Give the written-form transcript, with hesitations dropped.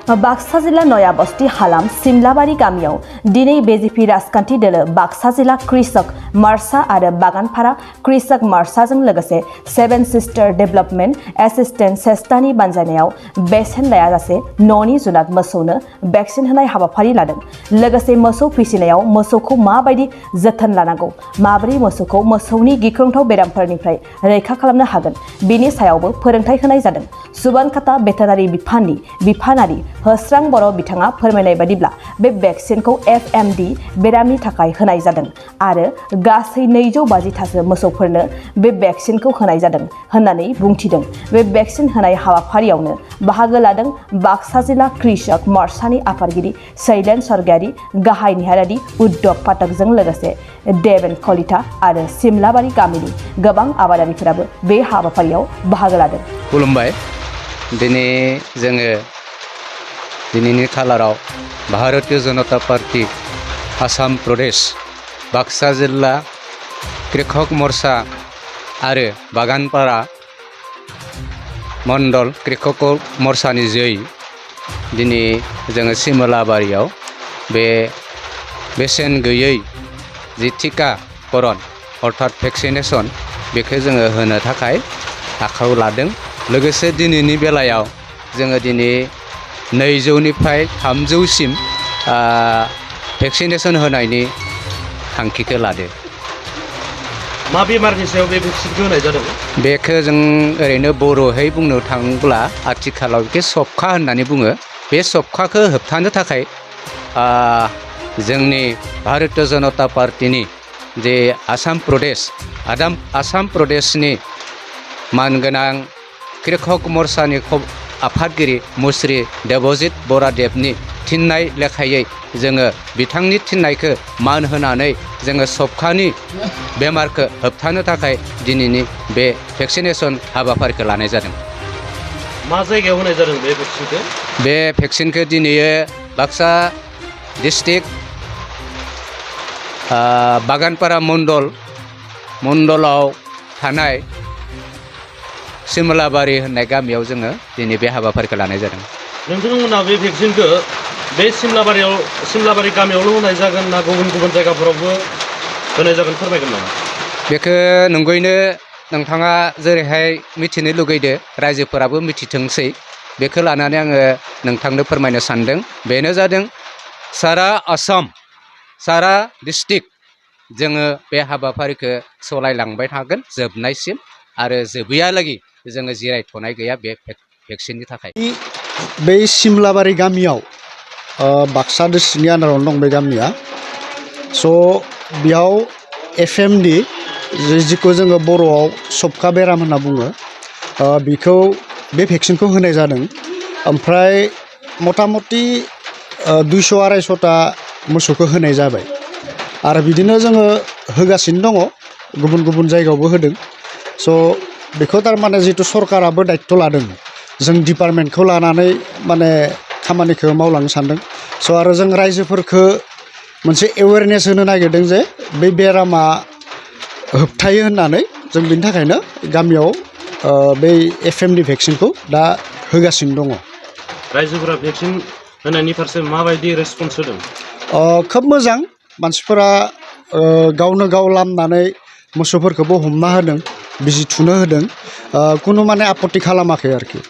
बाक्सा जिल्ला नयाबस्ती हालाम सिमलाबारि गामियाव दिनै बेजेपि राजखान्थि दोलो बाक्सा जिल्ला कृषक मार्सा आरो बागानपारा कृषक मार्साजों लोगोसे सेभेन सिस्टार डेभेलपमेन्ट एसिस्टेन्ट सेस्टानि बानजायनायाव बेसेन लायाजासे न'नि जुनाद मोसौनो भेक्सिन होनाय हाबाफारि लादों। लोगोसे मोसौ फिसिनायाव मोसौखौ माबायदि जोथोन लानांगौ, माबोरै मोसौखौ मोसौनि गिख्रंथाव बेरामफोरनिफ्राय रैखा खालामनो हागोन, बिनि सायावबो फोरोंथाय होनाय जादों। सुबानकाटा भेटेनारि बिफाननि बिफानारि होस्रां बर' बिथाङा फोरमायनाय बादिब्ला बे भेक्सिनखौ FMD बेरामनि थाखाय होनाय जादों आरो गासै 250थासो मोसौफोरनो बे भेक्सिनखौ होनाय जादों होननानै बुंथिदों। बे भेक्सिन होनाय हाबाफारियावनो बाहागो लादों बाक्सा जिल्ला कृषक मार्सानि आफादगिरि शैलेन सरगयारि, गाहाय नेहारारि उद्धव पाठकजों लोगोसे देवेन कलिता आरो सिमलाबारि गामिनि गोबां आबादारिफोराबो बे हाबाफारियाव बाहागो लादों। खुलुमबाय। दिनै जोङो दिनैनि खालाराव भारतीय जनता पार्टी आसाम प्रदेश बाक्सा जिल्ला कृषक मोर्चा आरो बागानपारा मण्डल कृषक मोर्चानि जै दिनै जोङो सिमलाबारियाव बे बेसेन गैयै जि टिकाकरन अर्थात भेक्सिनेसन बेखौ जोङो होनो थाखाय आखायाव लादों। लोगोसे दिनैनि बेलायाव जोङो दिनै 200निफ्राय 300सिम भेक्सिनेसन होनायनि थांखिखौ लादों। मा बेमारनि सायाव बे भेक्सिनखौ होनाय जादों? बेखौ जों ओरैनो बर'है बुंनो थाङोब्ला आथिखालाव बेखौ सबखा होननानै बुङो। बे सबखाखौ होबथानो थाखाय जोंनि भारतीय जनता पार्टीनि जे आसाम प्रदेशनि मानगोनां कृषक मोर्चानि आफादगिरि मुस्रि देबजित बरादेबनि थिननाय लेखायै जोङो बिथांनि थिननायखौ मान होनानै जोङो सबखानि बेमारखौ होबथानो थाखाय दिनैनि बे भेक्सिनेसन हाबाफारिखौ लानाय जादों। मा जायगायाव होनाय जादों बे भेक्सिनखौ? बे भेक्सिनखौ दिनै बाक्सा डिस्ट्रिक्ट बागानपारा मण्डलाव थानाय सिमलाबारि होननाय गामियाव जोङो दिनै बे हाबाफारिखौ लानाय जादों। नोंथांमोना बे भेक्सिनखौ बे सिमलाबारि गामियावल' होनाय जागोन ना गुबुन गुबुन जायगाफोरावबो होनाय जागोन, फोरमायगोन नामा? बेखौ नंगौयैनो नोंथाङा जेरैहाय मिथिनो लुगैदो, रायजोफोराबो मिथिथोंसै, बेखौ लानानै आङो नोंथांनो फोरमायनो सानदों। बेनो जादों सारा डिस्ट्रिक्ट जोङो बे हाबाफारिखौ सालायलांबाय थागोन जोबनायसिम, आरो जोबैयालागै जोङो जिरायथ'नाय गैया बे भेक्सिननि थाखाय। बे सिमलाबारि गामियाव बाक्सा डिस्ट्रिक्टनि आन्दारावनो दं बे गामिया। स' बेयाव FMD जिखौ जोङो बर'आव सबखा बेराम होनना बुङो, बेखौ बे भेक्सिनखौ होनाय जादों। ओमफ्राय मथा मथि 200-250ता मोसौखौ होनाय जाबाय आरो बिदिनो जोङो होगासिनो दङ, गुबुन गुबुन जायगायावबो होदों। स' बेखौ थारमाने जिहेतु सरकाराबो दायित्व लादों, जों डिपार्टमेन्टखौ लानानै माने खामानिखौ मावलांनो सानदों। स' आरो जों रायजोफोरखौ मोनसे एवेरनेस होनो नागिरदों जे बे बेरामा होबथायो होननानै। जों बेनि थाखायनो गामियाव बै FMD भेक्सिनखौ दा होगासिनो दङ। रायजोफोरा भेक्सिन होनायनि फारसे माबायदि रेसपन्स होदों? खोब मोजां। मानसिफोरा गावनो गाव लामनानै मोसौफोरखौबो हमना होदों, बिजि थुनो होदों, खुनु माने आपत्ति खालामाखै आरोखि।